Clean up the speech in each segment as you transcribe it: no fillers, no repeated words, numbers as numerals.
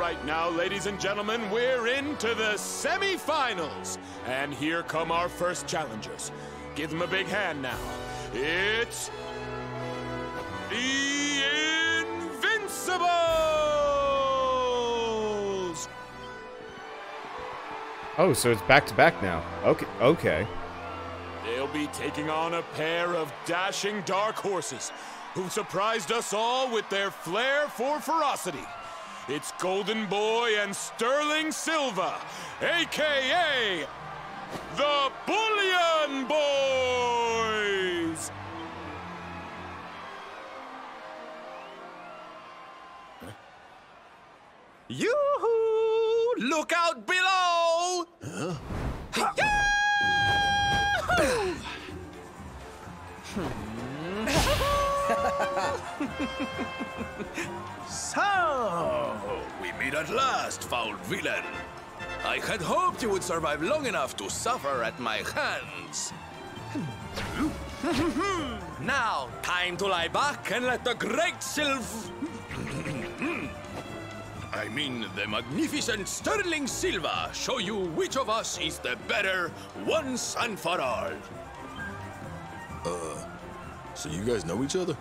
right, now, ladies and gentlemen, we're into the semi-finals. And here come our first challengers. Give them a big hand now. It's the Invincibles! Oh, so it's back-to-back now. Okay. They'll be taking on a pair of dashing dark horses who surprised us all with their flair for ferocity. It's Golden Boy and Sterling Silva, a.k.a. the Bullion Boys! Yoo-hoo! Look out below! Huh? So, we meet at last, foul villain. I had hoped you would survive long enough to suffer at my hands. Now, time to lie back and let the great I mean, the magnificent Sterling Silva show you which of us is the better once and for all. So you guys know each other?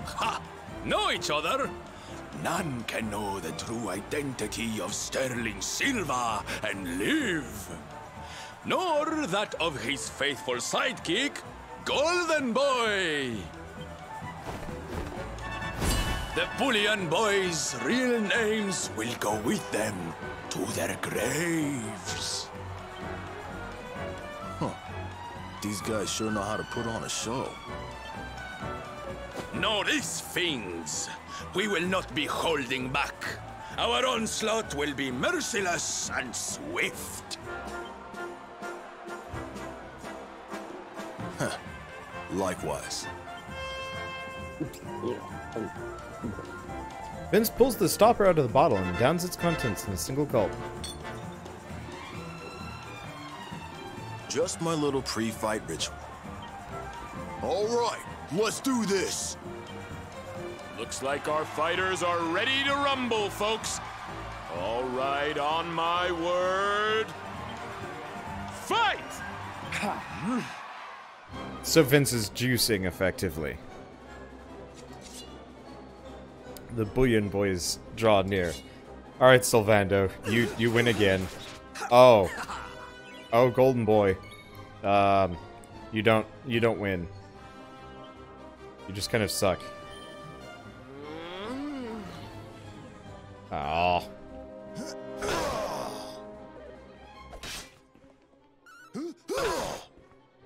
Ha! Know each other? None can know the true identity of Sterling Silva and live. Nor that of his faithful sidekick, Golden Boy. The Bullion Boys' real names will go with them to their graves. Huh. These guys sure know how to put on a show. Know these things. We will not be holding back. Our onslaught will be merciless and swift. Huh. Likewise. Vince pulls the stopper out of the bottle and downs its contents in a single gulp. Just my little pre-fight ritual. All right, let's do this. Looks like our fighters are ready to rumble, folks. All right, on my word. Fight! So Vince is juicing effectively. The Bullion Boys draw near. Alright, Sylvando, you win again. Oh, Golden Boy. You don't win. You just kind of suck. Oh.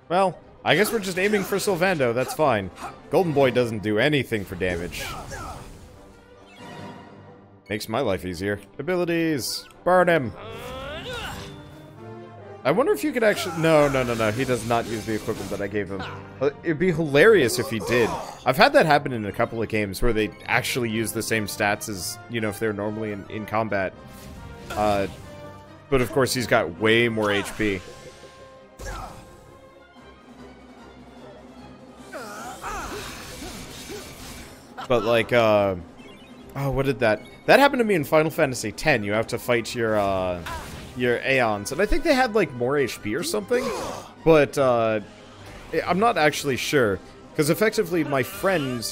Well, I guess we're just aiming for Sylvando, that's fine. Golden Boy doesn't do anything for damage. Makes my life easier. Abilities! Burn him! I wonder if you could actually... No, he does not use the equipment that I gave him. It'd be hilarious if he did. I've had that happen in a couple of games where they actually use the same stats as, you know, if they're normally in combat. But of course he's got way more HP. But like, oh, what did that... That happened to me in Final Fantasy X. You have to fight your Aeons. And I think they had, like, more HP or something. But, I'm not actually sure. Because effectively, my friend...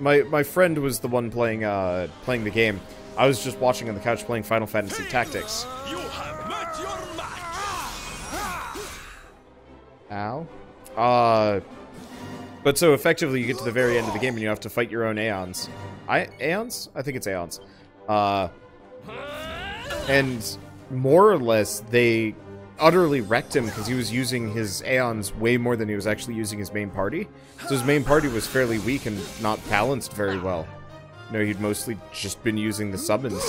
My friend was the one playing the game. I was just watching on the couch playing Final Fantasy Tactics. You have met your match. Ow. But so effectively, you get to the very end of the game and you have to fight your own Aeons. Aeons? I think it's Aeons. And more or less, they utterly wrecked him because he was using his Aeons way more than he was actually using his main party. So his main party was fairly weak and not balanced very well. You know, he'd mostly just been using the summons.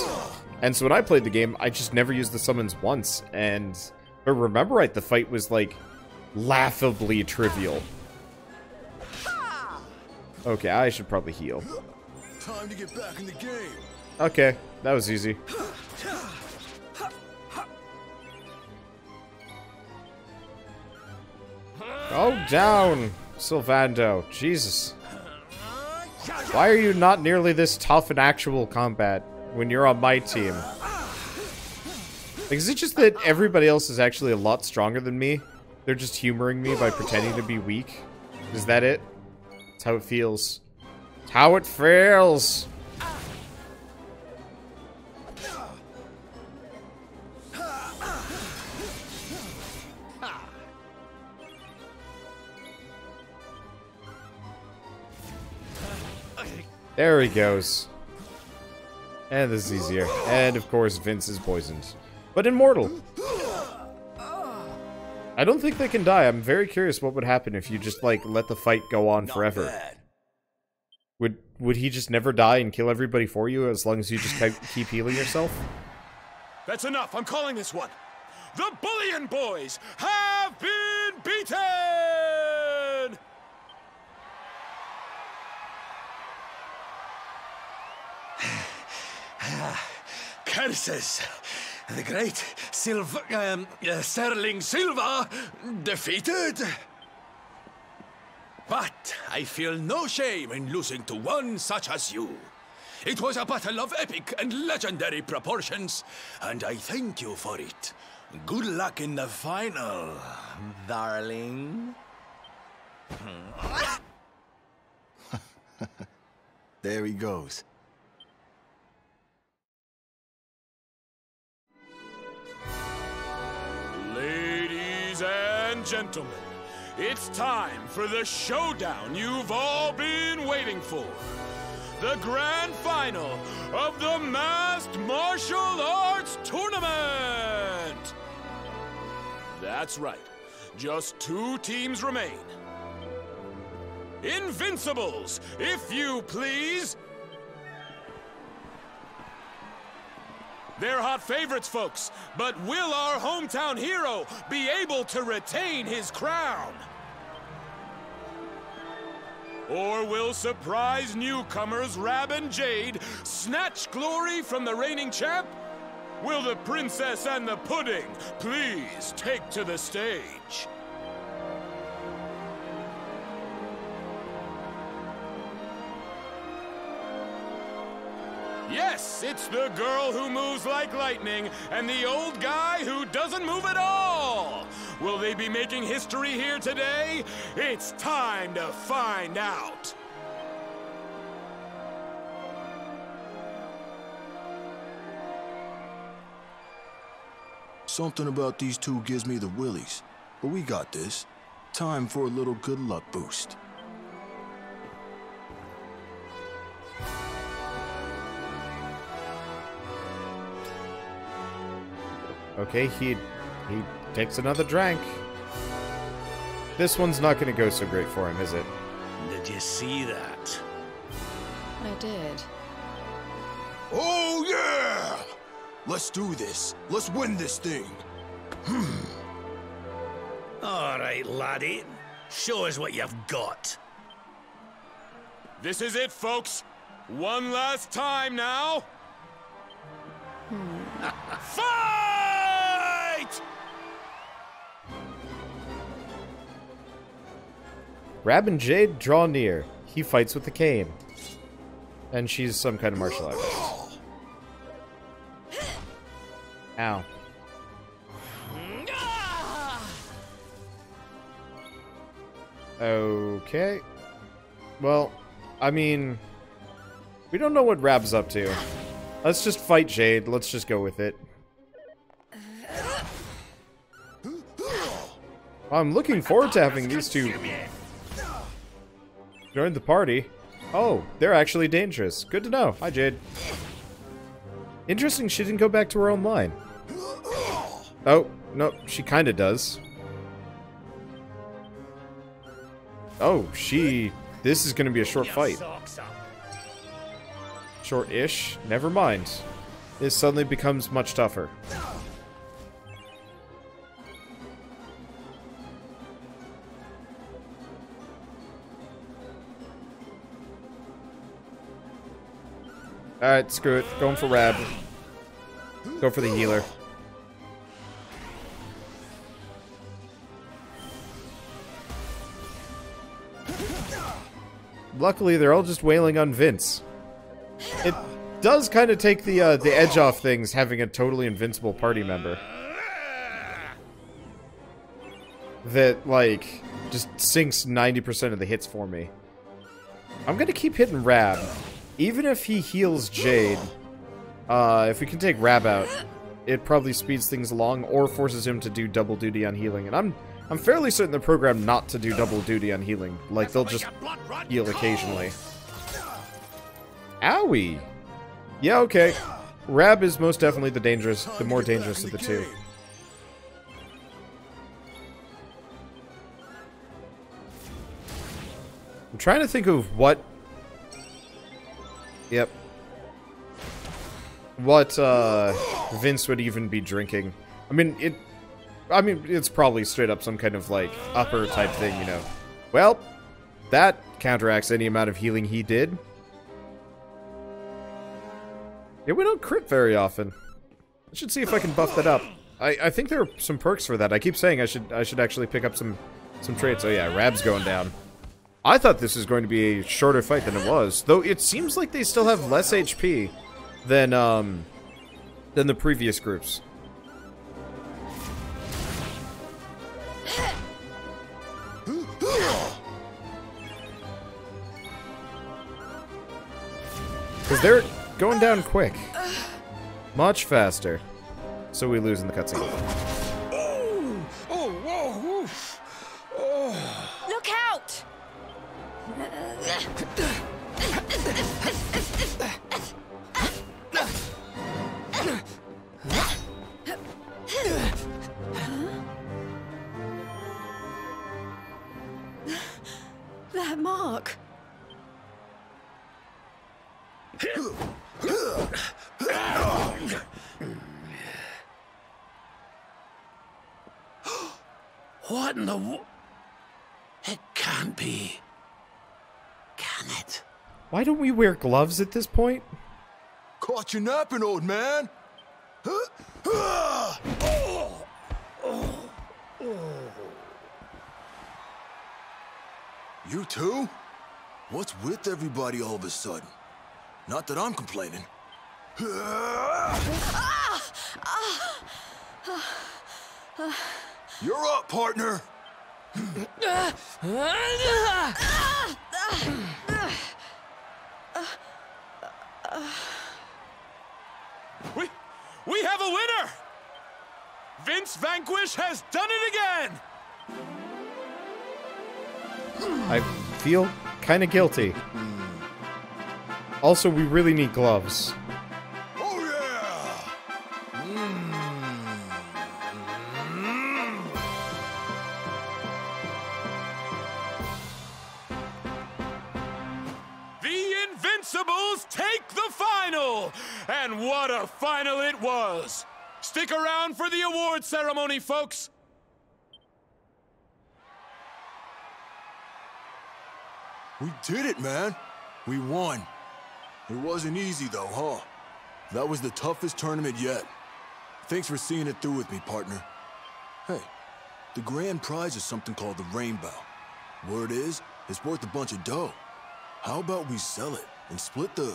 And so when I played the game, I just never used the summons once. And if I remember right, the fight was, like, laughably trivial. Okay, I should probably heal. Time to get back in the game. Okay, that was easy. Go down, Sylvando. Jesus. Why are you not nearly this tough in actual combat when you're on my team? Like, is it just that everybody else is actually a lot stronger than me? They're just humoring me by pretending to be weak? Is that it? That's how it feels. It's how it feels! There he goes. And this is easier. And of course, Vince is poisoned. But immortal. I don't think they can die. I'm very curious what would happen if you just, like, let the fight go on forever. Would he just never die and kill everybody for you as long as you just keep healing yourself? That's enough. I'm calling this one. The Bullion Boys have been beaten! Curses! The great Sterling Silva defeated! But I feel no shame in losing to one such as you. It was a battle of epic and legendary proportions, and I thank you for it. Good luck in the final, darling. There he goes. Ladies and gentlemen, it's time for the showdown you've all been waiting for. The grand final of the Masked Martial Arts Tournament! That's right. Just 2 teams remain. Invincibles, if you please! They're hot favorites, folks, but will our hometown hero be able to retain his crown? Or will surprise newcomers Rab and Jade snatch glory from the reigning champ? Will the princess and the pudding please take to the stage? Yes, it's the girl who moves like lightning and the old guy who doesn't move at all. Will they be making history here today? It's time to find out. Something about these two gives me the willies, but we got this. Time for a little good luck boost. Okay, he takes another drink. This one's not going to go so great for him, is it? Did you see that? I did. Oh yeah! Let's do this. Let's win this thing. All right, laddie. Show us what you've got. This is it, folks. One last time now. Fight! Rab and Jade draw near. He fights with the cane. And she's some kind of martial artist. Ow. Okay. Well, I mean, we don't know what Rab's up to. Let's just fight Jade. Let's just go with it. I'm looking forward to having these two join the party. Oh, they're actually dangerous. Good to know. Hi, Jade. Interesting she didn't go back to her own line. Oh, no, she kinda does. Oh, this is gonna be a short fight. Short-ish? Never mind. This suddenly becomes much tougher. Alright, screw it. Going for Rab. Go for the healer. luckily, they're all just wailing on Vince. It does kind of take the edge off things having a totally invincible party member. That, like, just sinks 90% of the hits for me. I'm gonna keep hitting Rab. Even if he heals Jade, if we can take Rab out, it probably speeds things along or forces him to do double duty on healing. And I'm fairly certain the program not to do double duty on healing. Like, they'll just heal occasionally. Owie! Yeah, okay. Rab is most definitely the more dangerous of the two. I'm trying to think of what... Yep. What, Vince would even be drinking. I mean, it's probably straight up some kind of, like, upper type thing, you know. Well, that counteracts any amount of healing he did. Yeah, we don't crit very often. I should see if I can buff that up. I think there are some perks for that. I keep saying I should actually pick up some traits. Oh yeah, Rab's going down. I thought this was going to be a shorter fight than it was, though it seems like they still have less HP than the previous groups. Because they're going down quick. Much faster. So we lose in the cutscene. Look out! That mark. What in the... It can't be. Can it? Why don't we wear gloves at this point? Caught you napping, old man. You too? What's with everybody all of a sudden? Not that I'm complaining. You're up, partner. We have a winner! Vince Vanquish has done it again! I feel kind of guilty. Also, we really need gloves. Oh yeah! The Invincibles take the final! And what a final it was! Stick around for the award ceremony, folks! We did it, man. We won. It wasn't easy, though, huh? That was the toughest tournament yet. Thanks for seeing it through with me, partner. Hey, the grand prize is something called the Rainbow. Word is, it's worth a bunch of dough. How about we sell it and split the...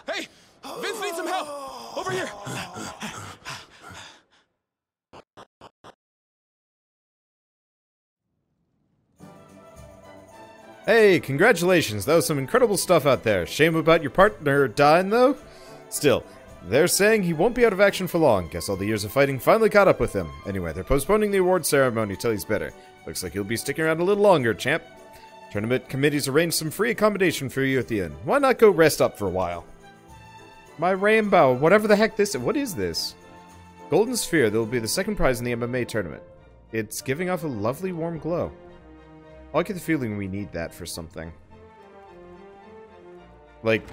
Hey! Vince needs some help! Over here! Hey, congratulations. That was some incredible stuff out there. Shame about your partner dying, though? Still, they're saying he won't be out of action for long. Guess all the years of fighting finally caught up with him. Anyway, they're postponing the award ceremony till he's better. Looks like he'll be sticking around a little longer, champ. Tournament committee's arranged some free accommodation for you at the inn. Why not go rest up for a while? My rainbow, whatever the heck this is. What is this? Golden Sphere, that will be the second prize in the MMA tournament. It's giving off a lovely warm glow. I get the feeling we need that for something. Like,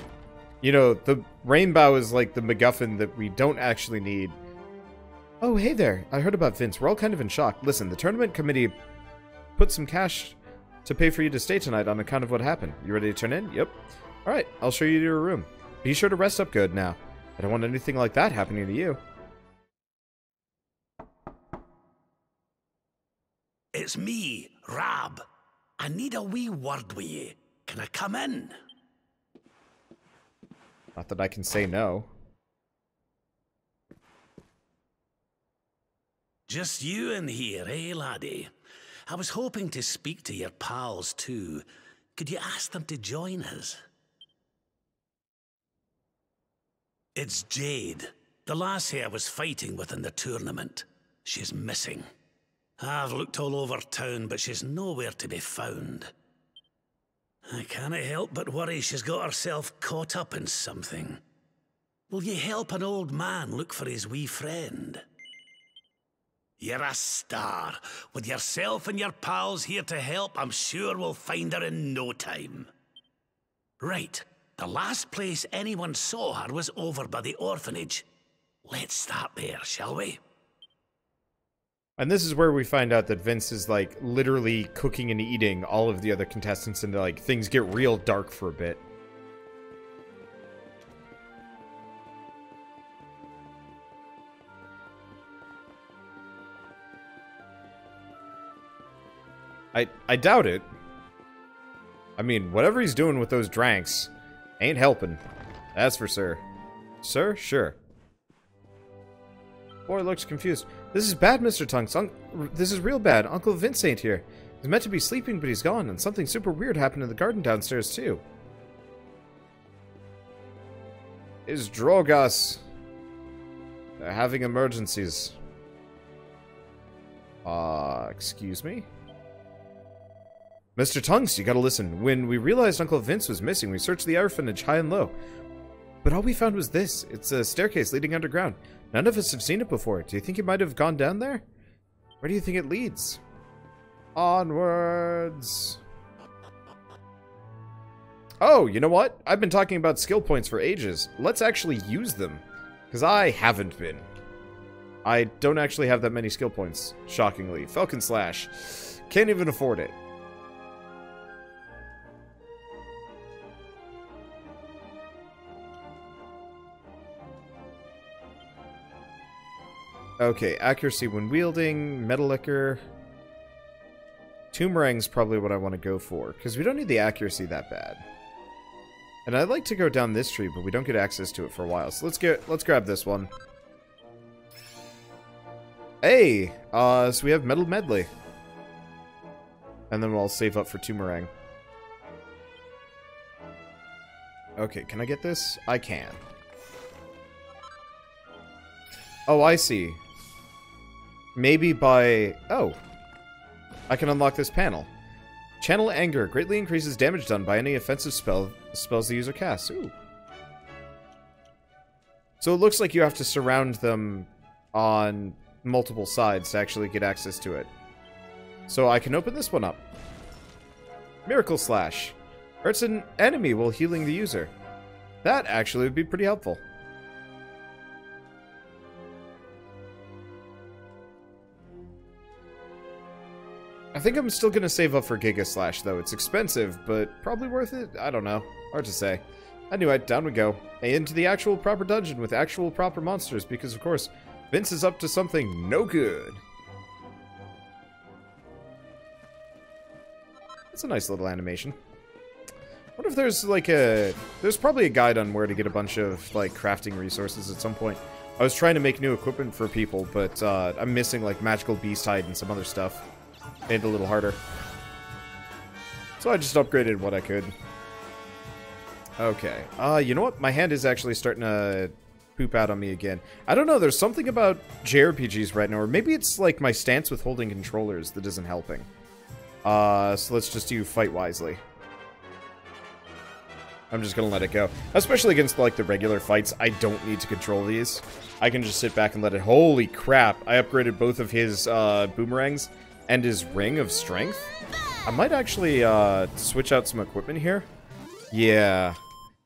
you know, the rainbow is like the MacGuffin that we don't actually need. Oh, hey there. I heard about Vince. We're all kind of in shock. Listen, the tournament committee put some cash to pay for you to stay tonight on account of what happened. You ready to turn in? Yep. Alright, I'll show you to your room. Be sure to rest up good now. I don't want anything like that happening to you. It's me, Rab. I need a wee word with you. Can I come in? Not that I can say no. Just you in here, eh, laddie? I was hoping to speak to your pals, too. Could you ask them to join us? It's Jade, the lassie I was fighting with in the tournament. She's missing. I've looked all over town, but she's nowhere to be found. I can't help but worry she's got herself caught up in something. Will you help an old man look for his wee friend? You're a star. With yourself and your pals here to help, I'm sure we'll find her in no time. Right. The last place anyone saw her was over by the orphanage. Let's start there, shall we? And this is where we find out that Vince is, like, literally cooking and eating all of the other contestants, and, like, things get real dark for a bit. I doubt it. I mean, whatever he's doing with those dranks ain't helping. That's for sure. Sir? Sure. Boy looks confused. This is bad, Mr. Tunks. This is real bad. Uncle Vince ain't here. He's meant to be sleeping, but he's gone, and something super weird happened in the garden downstairs, too. Is Drogas. They're having emergencies. Excuse me? Mr. Tunks, you gotta listen. When we realized Uncle Vince was missing, we searched the orphanage high and low. But all we found was this. It's a staircase leading underground. None of us have seen it before. Do you think he might have gone down there? Where do you think it leads? Onwards. Oh, you know what? I've been talking about skill points for ages. Let's actually use them. Because I haven't been. I don't actually have that many skill points, shockingly. Falcon Slash. Can't even afford it. Okay, accuracy when wielding, metal liquor. Toomerang's probably what I want to go for, because we don't need the accuracy that bad. And I'd like to go down this tree, but we don't get access to it for a while. So let's grab this one. Hey! So we have Metal Medley. And then we'll save up for Toomerang. Okay, can I get this? I can. Oh, I see. Maybe by... Oh. I can unlock this panel. Channel Anger. Greatly increases damage done by any offensive spells the user casts. Ooh. So it looks like you have to surround them on multiple sides to actually get access to it. So I can open this one up. Miracle Slash. Hurts an enemy while healing the user. That actually would be pretty helpful. I think I'm still going to save up for Giga Slash, though. It's expensive, but probably worth it? I don't know. Hard to say. Anyway, down we go. Into the actual proper dungeon with actual proper monsters, because, of course, Vince is up to something no good. That's a nice little animation. I wonder if there's, like, a... There's probably a guide on where to get a bunch of, like, crafting resources at some point. I was trying to make new equipment for people, but I'm missing, like, Magical Beast Hide and some other stuff. Made it a little harder. So I just upgraded what I could. Okay. You know what? My hand is actually starting to poop out on me again. I don't know, there's something about JRPGs right now, or maybe it's like my stance with holding controllers that isn't helping. So let's just do Fight Wisely. I'm just gonna let it go. Especially against, like, the regular fights, I don't need to control these. I can just sit back and let it... Holy crap! I upgraded both of his, boomerangs and his Ring of Strength. I might actually, switch out some equipment here. Yeah.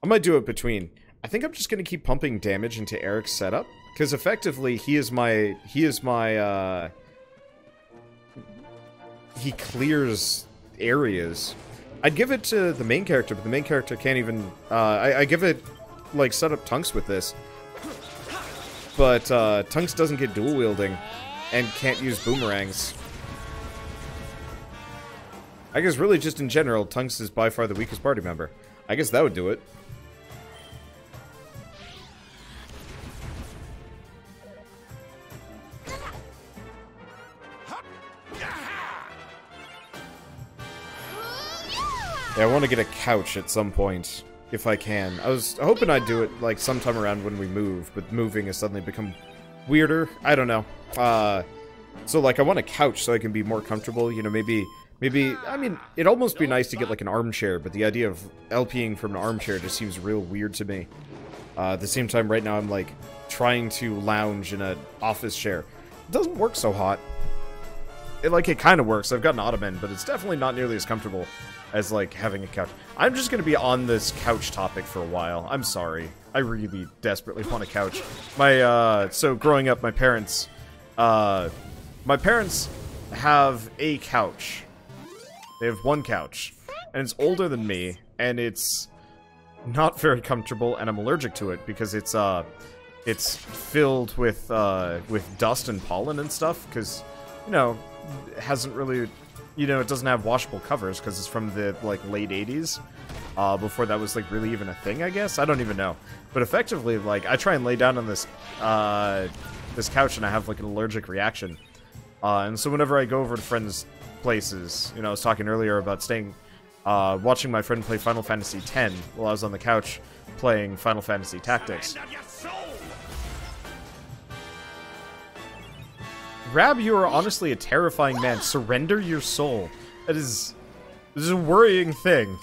I might do it between. I think I'm just gonna keep pumping damage into Eric's setup. Because effectively, he clears areas. I'd give it to the main character, but the main character can't even... I give it, like, set up Tunks with this. but Tunks doesn't get dual wielding and can't use boomerangs. I guess really just in general, Tunks is by far the weakest party member. I guess that would do it. Yeah, I want to get a couch at some point, if I can. I was hoping I'd do it, like, sometime around when we move, but moving has suddenly become weirder. I don't know. So, like, I want a couch so I can be more comfortable, you know, maybe, I mean, it'd almost be nice to get, like, an armchair, but the idea of LPing from an armchair just seems real weird to me. At the same time, right now, I'm, like, trying to lounge in an office chair. It doesn't work so hot. It kind of works. I've got an ottoman, but it's definitely not nearly as comfortable as, like, having a couch. I'm just gonna be on this couch topic for a while. I'm sorry. I really desperately want a couch. So growing up, my parents have a couch. They have one couch, and it's older than me, and it's not very comfortable, and I'm allergic to it because it's filled with dust and pollen and stuff, because, you know, it hasn't really, you know, it doesn't have washable covers because it's from the, like, late 80s, before that was, like, really even a thing, I guess? I don't even know. But effectively, like, I try and lay down on this, this couch and I have, like, an allergic reaction. And so whenever I go over to friends' places, you know, I was talking earlier about staying, watching my friend play Final Fantasy X while I was on the couch playing Final Fantasy Tactics. Rab, you are honestly a terrifying man. Surrender your soul. This is a worrying thing.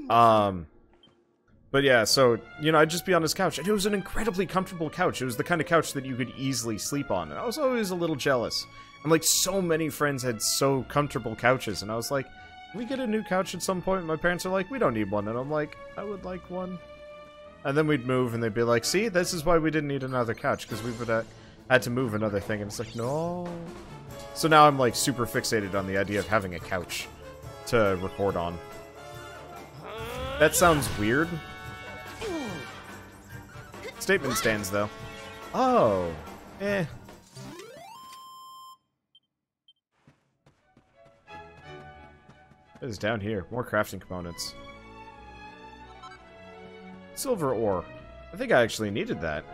But yeah, so, you know, I'd just be on his couch, and it was an incredibly comfortable couch. It was the kind of couch that you could easily sleep on, and I was always a little jealous. And, like, so many friends had so comfortable couches, and I was like, can we get a new couch at some point? And my parents are like, we don't need one, and I'm like, I would like one. And then we'd move, and they'd be like, see, this is why we didn't need another couch, because we would had to move another thing, and it's like, no. So now I'm, like, super fixated on the idea of having a couch to record on. That sounds weird. Statement stands, though. Oh. Eh. What is down here? More crafting components. Silver ore. I think I actually needed that.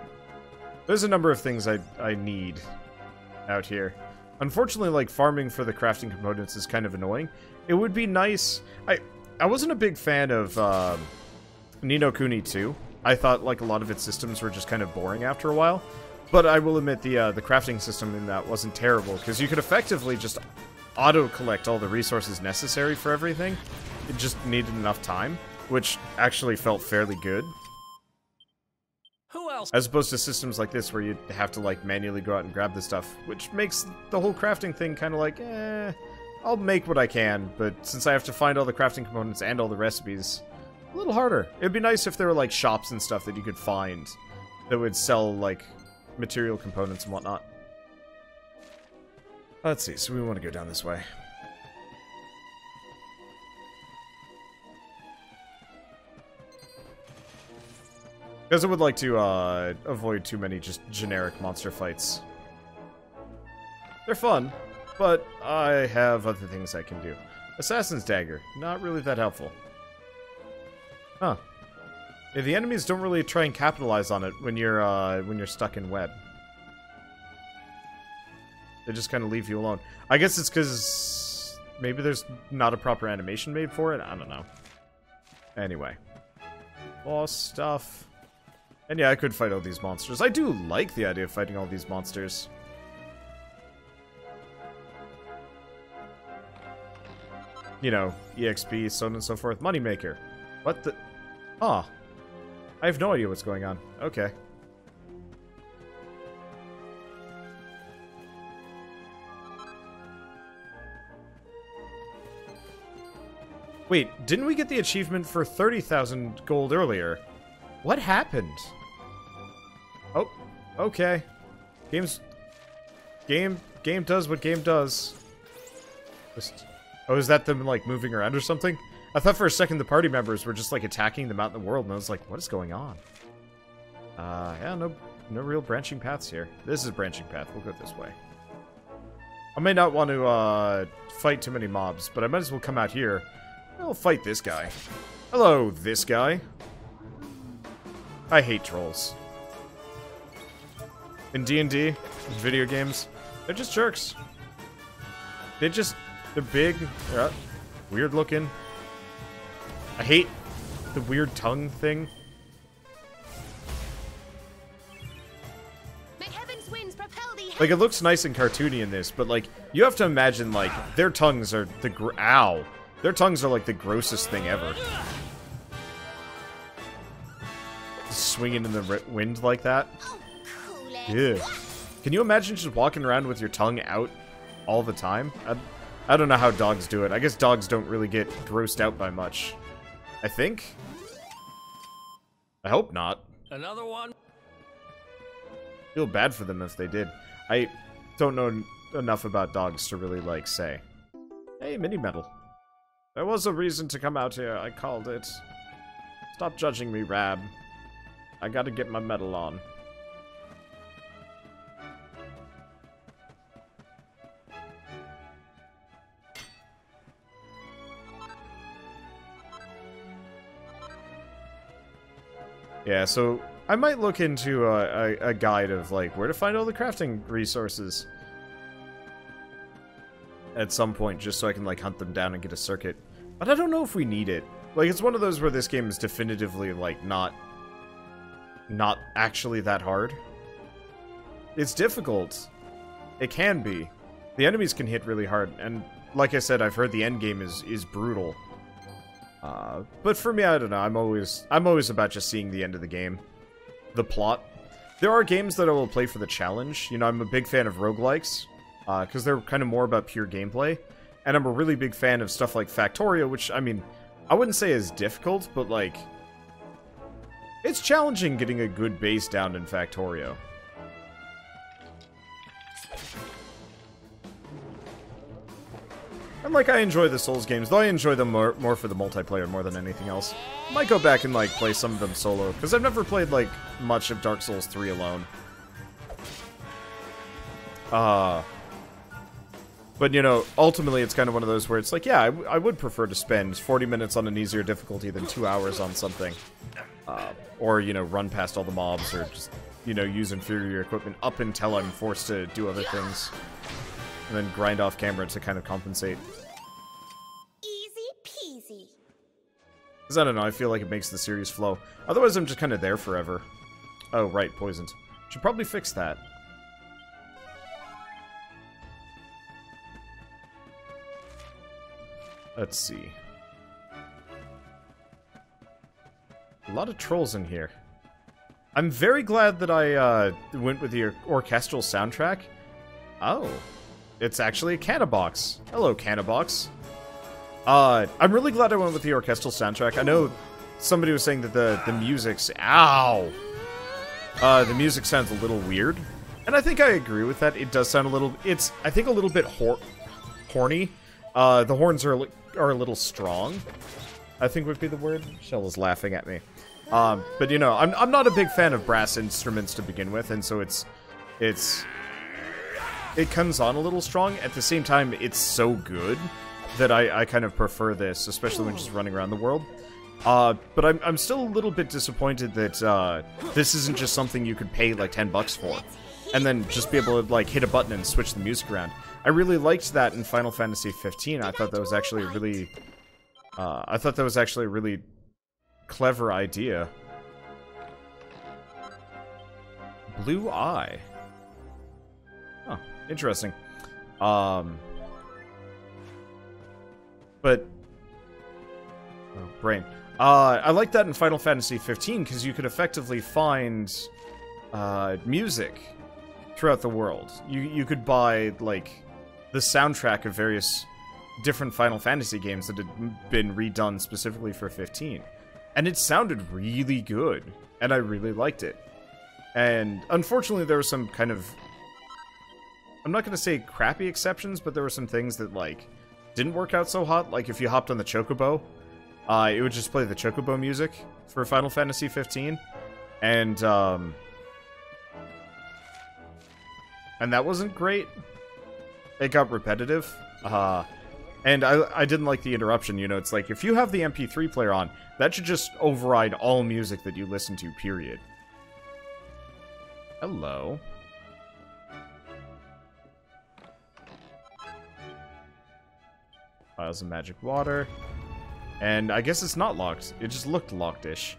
There's a number of things I need out here. Unfortunately, like, farming for the crafting components is kind of annoying. It would be nice... I wasn't a big fan of Ni no Kuni 2. I thought, like, a lot of its systems were just kind of boring after a while. But I will admit the crafting system in that wasn't terrible, because you could effectively just auto-collect all the resources necessary for everything. It just needed enough time, which actually felt fairly good. Who else? As opposed to systems like this where you have to, like, manually go out and grab the stuff, which makes the whole crafting thing kind of like, I'll make what I can, but since I have to find all the crafting components and all the recipes, a little harder. It'd be nice if there were, like, shops and stuff that you could find that would sell, like, material components and whatnot. Let's see, so we want to go down this way. Because I would like to avoid too many just generic monster fights. They're fun, but I have other things I can do. Assassin's Dagger, not really that helpful. Huh. Yeah, the enemies don't really try and capitalize on it when you're stuck in web. They just kind of leave you alone. I guess it's because maybe there's not a proper animation made for it? I don't know. Anyway. Boss stuff. And yeah, I could fight all these monsters. I do like the idea of fighting all these monsters. You know, EXP, so on and so forth. Moneymaker. What the... Ah. I have no idea what's going on. Okay. Wait, didn't we get the achievement for 30,000 gold earlier? What happened? Oh, okay. Game does what game does. Oh, is that them, like, moving around or something? I thought for a second the party members were just, like, attacking them out in the world, and I was like, what is going on? Yeah, No real branching paths here. This is a branching path. We'll go this way. I may not want to fight too many mobs, but I might as well come out here. I'll fight this guy. Hello, this guy. I hate trolls. In D&D, video games, they're just jerks. They're big, weird looking. I hate the weird tongue thing. Like, it looks nice and cartoony in this, but, like, you have to imagine, like, their tongues are the their tongues are, like, the grossest thing ever. Swinging in the wind like that. Yeah. Can you imagine just walking around with your tongue out all the time? I don't know how dogs do it. I guess dogs don't really get grossed out by much. I think? I hope not. Another one? Feel bad for them if they did. I don't know enough about dogs to really, like, say. Hey, mini medal. There was a reason to come out here. I called it. Stop judging me, Rab. I gotta get my medal on. Yeah, so I might look into a guide of, like, where to find all the crafting resources at some point, just so I can, like, hunt them down and get a circuit. But I don't know if we need it. Like, it's one of those where this game is definitively, like, not actually that hard. It's difficult. It can be. The enemies can hit really hard, and like I said, I've heard the end game is brutal. But for me, I don't know. I'm always about just seeing the end of the game. The plot. There are games that I will play for the challenge. You know, I'm a big fan of roguelikes, because they're kind of more about pure gameplay. And I'm a really big fan of stuff like Factorio, which, I mean, I wouldn't say is difficult, but, like, it's challenging getting a good base down in Factorio. And, like, I enjoy the Souls games, though I enjoy them more for the multiplayer more than anything else. Might go back and, like, play some of them solo, because I've never played, like, much of Dark Souls 3 alone. But, you know, ultimately it's kind of one of those where it's like, yeah, I would prefer to spend 40 minutes on an easier difficulty than 2 hours on something. Or, you know, run past all the mobs, or just, you know, use inferior equipment up until I'm forced to do other things. And then grind off camera to kind of compensate. Easy peasy. Because I don't know, I feel like it makes the series flow. Otherwise, I'm just kind of there forever. Oh, right, poisoned. Should probably fix that. Let's see. A lot of trolls in here. I'm very glad that I went with the orchestral soundtrack. Oh. It's actually a Canabox. Hello, Canabox. I'm really glad I went with the orchestral soundtrack. I know somebody was saying that the music's... Ow! The music sounds a little weird. And I think I agree with that. It does sound a little... It's, I think, a little bit horny. The horns are a little strong, I think would be the word. Shell is laughing at me. But, you know, I'm not a big fan of brass instruments to begin with, and so it comes on a little strong. At the same time, it's so good that I kind of prefer this, especially when just running around the world. But I'm still a little bit disappointed that this isn't just something you could pay like $10 for, and then just be able to like hit a button and switch the music around. I really liked that in Final Fantasy 15. I thought that was actually a really, clever idea. Blue Eye. Oh, interesting. But brain. I like that in Final Fantasy 15 because you could effectively find music throughout the world. You could buy like the soundtrack of various different Final Fantasy games that had been redone specifically for 15. And it sounded really good, and I really liked it. And unfortunately there were some kind of, I'm not going to say crappy exceptions, but there were some things that like didn't work out so hot. Like if you hopped on the Chocobo, it would just play the Chocobo music for Final Fantasy 15. And And that wasn't great. It got repetitive. And I didn't like the interruption, you know, it's like, if you have the MP3 player on, that should just override all music that you listen to, period. Hello. Piles of magic water. And I guess it's not locked. It just looked locked-ish.